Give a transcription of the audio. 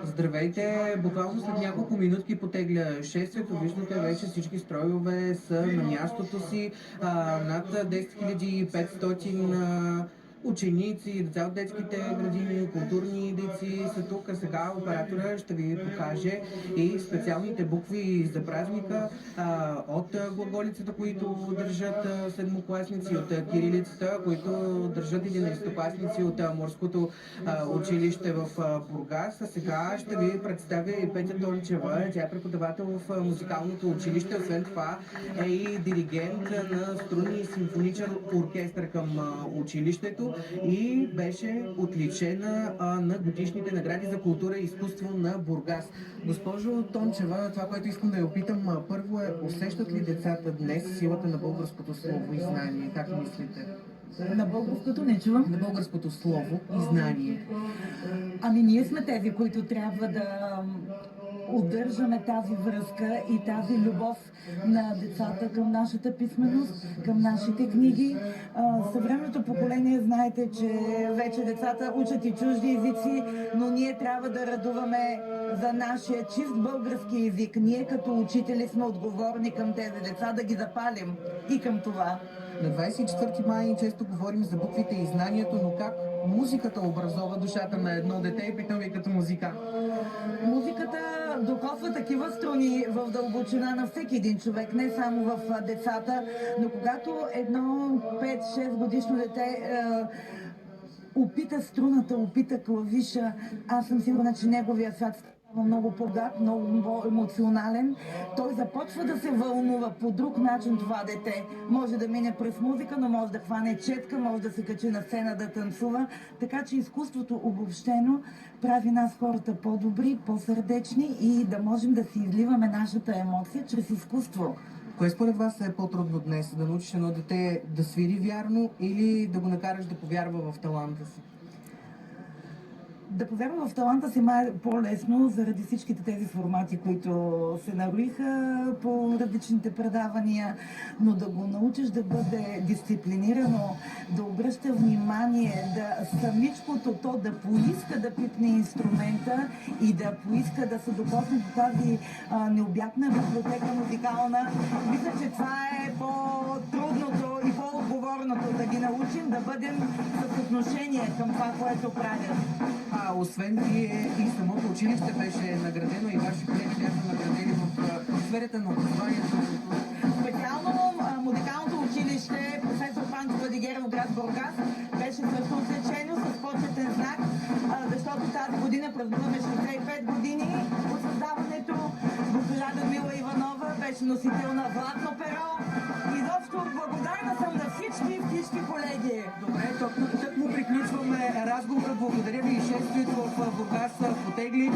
Здравейте! Буквално след няколко минутки потегля шествието. Виждате, вече всички строеве са на мястото си. Над 10 500 ученици, деца от детските градини, културни дейци са тук. Сега оператора ще ви покаже и специалните букви за празника от глаголицата, които държат седмокласници, от кирилицата, които държат 11-класници от морското училище в Бургас. А сега ще ви представя и Петя Тончева. Тя е преподавател в музикалното училище. Освен това е и диригент на струнни и симфоничен оркестър към училището и беше отличена на годишните награди за култура и изкуство на Бургас. Госпожо Тончева, това, което искам да я опитам първо е: усещат ли децата днес силата на българското слово и знание? Как мислите? На българското не чувам. На българското слово и знание. Ами ние сме тези, които трябва да удържаме тази връзка и тази любов на децата към нашата писменост, към нашите книги. Съвременното поколение, знаете, че вече децата учат и чужди езици, но ние трябва да радуваме за нашия чист български език. Ние като учители сме отговорни към тези деца да ги запалим и към това. На 24 май често говорим за буквите и знанието, но как музиката образова душата на едно дете? И питам ви като музикант. Музиката докосва такива струни в дълбочина на всеки един човек, не само в децата, но когато едно 5-6 годишно дете опита струната, опита клавиша, аз съм сигурна, че неговия свят става много по-богат, много емоционален. Той започва да се вълнува по друг начин. Това дете може да мине през музика, но може да хване четка, може да се качи на сцена да танцува. Така че изкуството обобщено прави нас хората по-добри, по-сърдечни и да можем да си изливаме нашата емоция чрез изкуство. Кое според вас е по-трудно днес? Да научиш едно дете да свири вярно или да го накараш да повярва в таланта си? Да повярва в таланта си е по-лесно заради всичките тези формати, които се нароиха по различните предавания, но да го научиш да бъде дисциплинирано, да обръща внимание, да самичкото то да поиска да пипне инструмента и да поиска да се докосне до тази необятна библиотека музикална. Мисля, че това е по-трудното и по-отговорното, да ги научим да бъдем с отношение към това, което правят. Освен вие и самото училище беше наградено и ваши колеги бяха наградени в сферата на образованието. Специално музикалното училище професор Панчо Владигеров, град Бургас, беше също отличено с почетен знак, защото тази година празнуваме 65 години от създаването. Госпожа Людмила Иванова беше носител на златно перо. Изобщо благодарна съм на всички колеги. Добре, тък му приключваме разговора. Благодаря ви и шествието в Бургас потегли.